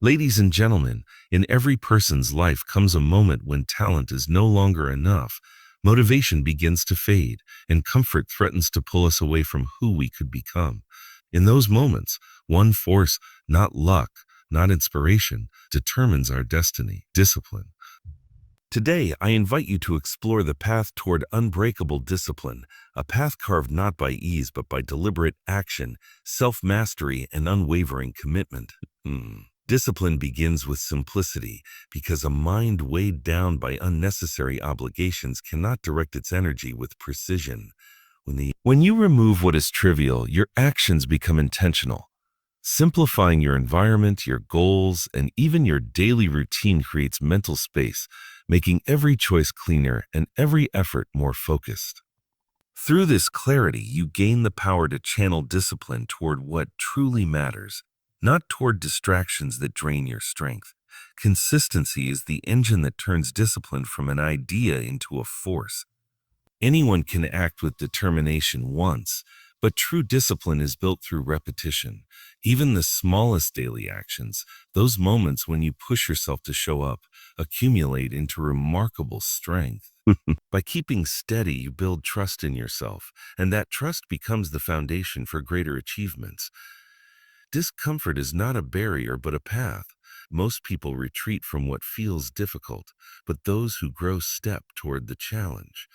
Ladies and gentlemen, in every person's life comes a moment when talent is no longer enough, motivation begins to fade, and comfort threatens to pull us away from who we could become. In those moments, one force, not luck, not inspiration, determines our destiny: discipline. Today, I invite you to explore the path toward unbreakable discipline, a path carved not by ease but by deliberate action, self-mastery, and unwavering commitment. Discipline begins with simplicity, because a mind weighed down by unnecessary obligations cannot direct its energy with precision. When you remove what is trivial, your actions become intentional. Simplifying your environment, your goals, and even your daily routine creates mental space, making every choice cleaner and every effort more focused. Through this clarity, you gain the power to channel discipline toward what truly matters, not toward distractions that drain your strength. Consistency is the engine that turns discipline from an idea into a force. Anyone can act with determination once, but true discipline is built through repetition. Even the smallest daily actions, those moments when you push yourself to show up, accumulate into remarkable strength. By keeping steady, you build trust in yourself, and that trust becomes the foundation for greater achievements. Discomfort is not a barrier but a path. Most people retreat from what feels difficult, but those who grow step toward the challenge.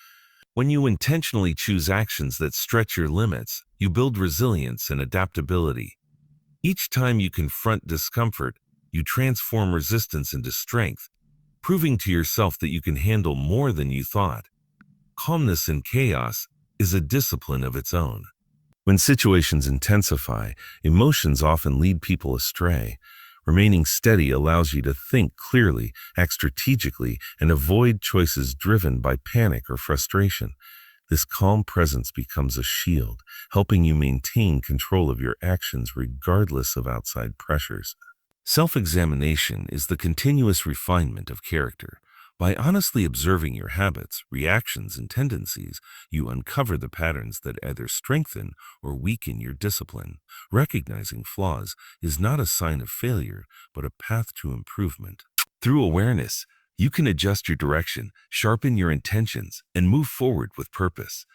When you intentionally choose actions that stretch your limits, you build resilience and adaptability. Each time you confront discomfort, you transform resistance into strength, proving to yourself that you can handle more than you thought. Calmness in chaos is a discipline of its own. When situations intensify, emotions often lead people astray. Remaining steady allows you to think clearly, act strategically, and avoid choices driven by panic or frustration. This calm presence becomes a shield, helping you maintain control of your actions regardless of outside pressures. Self-examination is the continuous refinement of character. By honestly observing your habits, reactions, and tendencies, you uncover the patterns that either strengthen or weaken your discipline. Recognizing flaws is not a sign of failure, but a path to improvement. Through awareness, you can adjust your direction, sharpen your intentions, and move forward with purpose.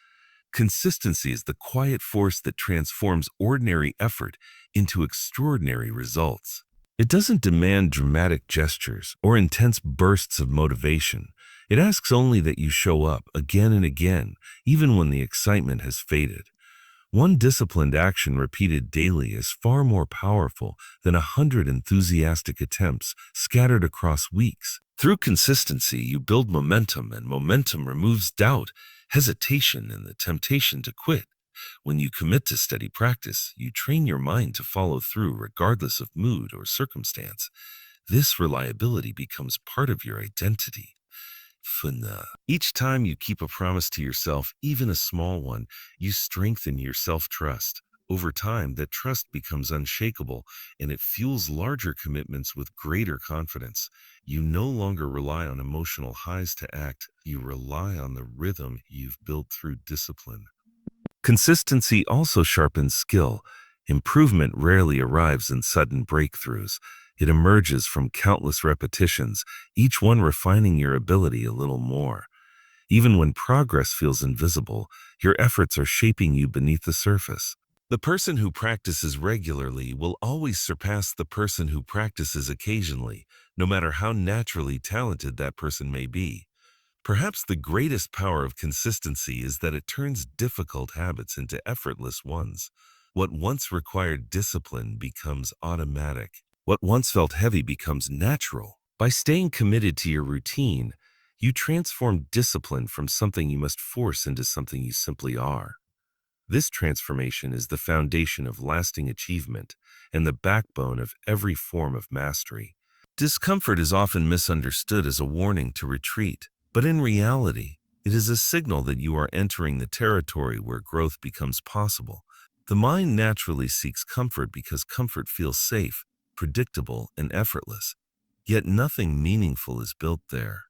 Consistency is the quiet force that transforms ordinary effort into extraordinary results. It doesn't demand dramatic gestures or intense bursts of motivation. It asks only that you show up again and again, even when the excitement has faded. One disciplined action repeated daily is far more powerful than 100 enthusiastic attempts scattered across weeks. Through consistency, you build momentum, and momentum removes doubt, hesitation, and the temptation to quit. When you commit to steady practice, you train your mind to follow through regardless of mood or circumstance. This reliability becomes part of your identity. Each time you keep a promise to yourself, even a small one, you strengthen your self-trust. Over time, that trust becomes unshakable, and it fuels larger commitments with greater confidence. You no longer rely on emotional highs to act. You rely on the rhythm you've built through discipline. Consistency also sharpens skill. Improvement rarely arrives in sudden breakthroughs. It emerges from countless repetitions, each one refining your ability a little more. Even when progress feels invisible, your efforts are shaping you beneath the surface. The person who practices regularly will always surpass the person who practices occasionally, no matter how naturally talented that person may be. Perhaps the greatest power of consistency is that it turns difficult habits into effortless ones. What once required discipline becomes automatic. What once felt heavy becomes natural. By staying committed to your routine, you transform discipline from something you must force into something you simply are. This transformation is the foundation of lasting achievement and the backbone of every form of mastery. Discomfort is often misunderstood as a warning to retreat. But in reality, it is a signal that you are entering the territory where growth becomes possible. The mind naturally seeks comfort because comfort feels safe, predictable, and effortless. Yet nothing meaningful is built there.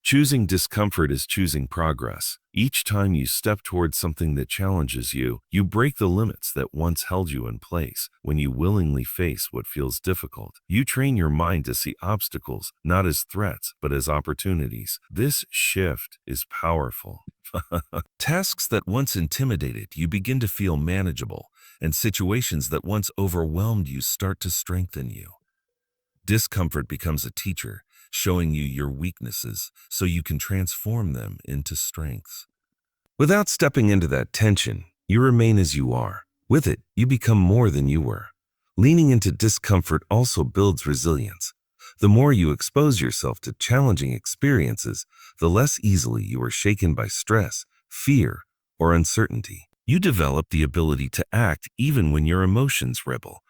Choosing discomfort is choosing progress. Each time you step towards something that challenges you, you break the limits that once held you in place. When you willingly face what feels difficult, you train your mind to see obstacles not as threats, but as opportunities. This shift is powerful. Tasks that once intimidated you begin to feel manageable, and situations that once overwhelmed you start to strengthen you. Discomfort becomes a teacher, showing you your weaknesses so you can transform them into strengths. Without stepping into that tension, you remain as you are. With it, you become more than you were. Leaning into discomfort also builds resilience. The more you expose yourself to challenging experiences, the less easily you are shaken by stress, fear, or uncertainty. You develop the ability to act even when your emotions rebel.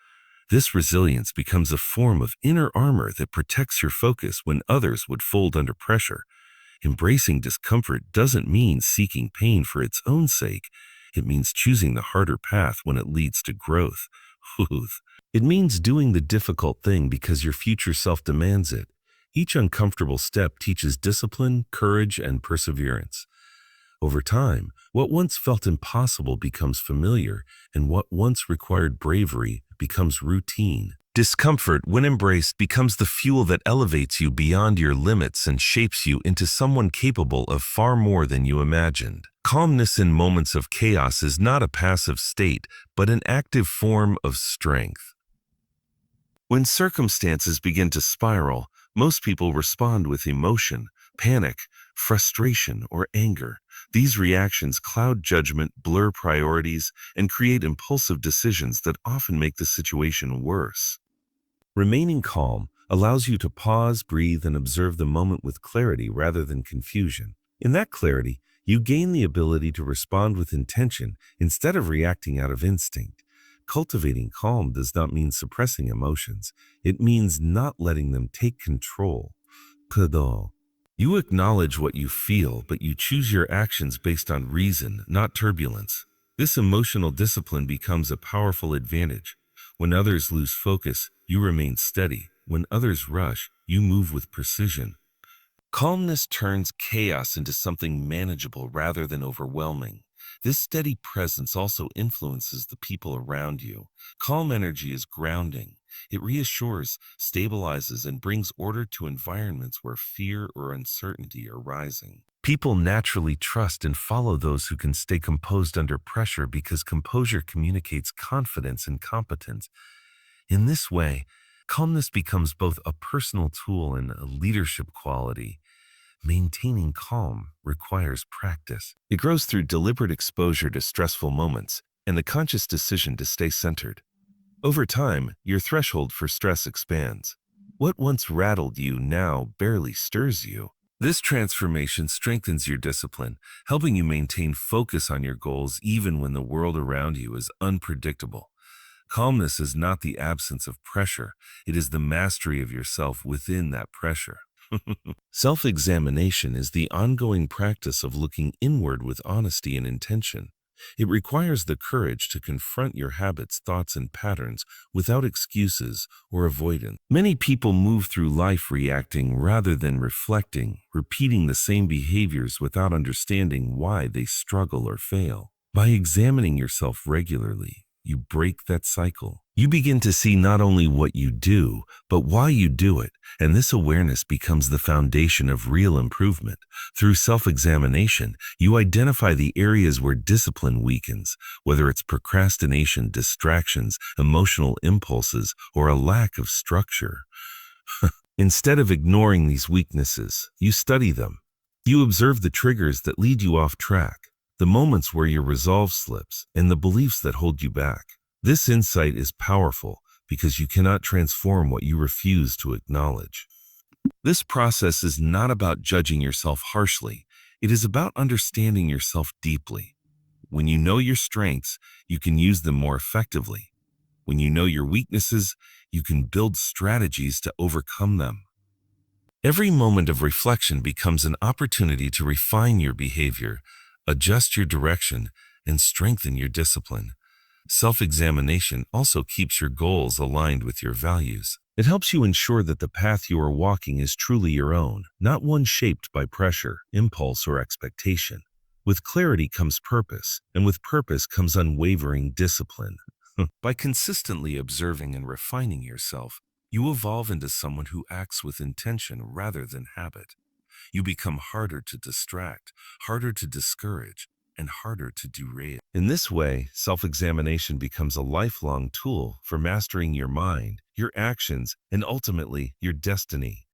This resilience becomes a form of inner armor that protects your focus when others would fold under pressure. Embracing discomfort doesn't mean seeking pain for its own sake. It means choosing the harder path when it leads to growth. It means doing the difficult thing because your future self demands it. Each uncomfortable step teaches discipline, courage, and perseverance. Over time, what once felt impossible becomes familiar, and what once required bravery becomes routine. Discomfort, when embraced, becomes the fuel that elevates you beyond your limits and shapes you into someone capable of far more than you imagined. Calmness in moments of chaos is not a passive state, but an active form of strength. When circumstances begin to spiral, most people respond with emotion, panic, frustration, or anger. These reactions cloud judgment, blur priorities, and create impulsive decisions that often make the situation worse. Remaining calm allows you to pause, breathe, and observe the moment with clarity rather than confusion. In that clarity, you gain the ability to respond with intention instead of reacting out of instinct. Cultivating calm does not mean suppressing emotions. It means not letting them take control. Kado. You acknowledge what you feel, but you choose your actions based on reason, not turbulence. This emotional discipline becomes a powerful advantage. When others lose focus, you remain steady. When others rush, you move with precision. Calmness turns chaos into something manageable rather than overwhelming. This steady presence also influences the people around you. Calm energy is grounding. It reassures, stabilizes, and brings order to environments where fear or uncertainty are rising. People naturally trust and follow those who can stay composed under pressure because composure communicates confidence and competence. In this way, calmness becomes both a personal tool and a leadership quality. Maintaining calm requires practice. It grows through deliberate exposure to stressful moments and the conscious decision to stay centered. Over time, your threshold for stress expands. What once rattled you now barely stirs you. This transformation strengthens your discipline, helping you maintain focus on your goals even when the world around you is unpredictable. Calmness is not the absence of pressure, it is the mastery of yourself within that pressure. Self-examination is the ongoing practice of looking inward with honesty and intention. It requires the courage to confront your habits, thoughts, and patterns without excuses or avoidance. Many people move through life reacting rather than reflecting, repeating the same behaviors without understanding why they struggle or fail. By examining yourself regularly, you break that cycle. You begin to see not only what you do, but why you do it, and this awareness becomes the foundation of real improvement. Through self-examination, you identify the areas where discipline weakens, whether it's procrastination, distractions, emotional impulses, or a lack of structure. Instead of ignoring these weaknesses, you study them. You observe the triggers that lead you off track, the moments where your resolve slips, and the beliefs that hold you back. This insight is powerful because you cannot transform what you refuse to acknowledge. This process is not about judging yourself harshly. It is about understanding yourself deeply. When you know your strengths, you can use them more effectively. When you know your weaknesses, you can build strategies to overcome them. Every moment of reflection becomes an opportunity to refine your behavior, adjust your direction, and strengthen your discipline. Self-examination also keeps your goals aligned with your values. It helps you ensure that the path you are walking is truly your own, not one shaped by pressure, impulse, or expectation. With clarity comes purpose, and with purpose comes unwavering discipline. By consistently observing and refining yourself, you evolve into someone who acts with intention rather than habit. You become harder to distract, harder to discourage, and harder to derail. In this way, self-examination becomes a lifelong tool for mastering your mind, your actions, and ultimately your destiny.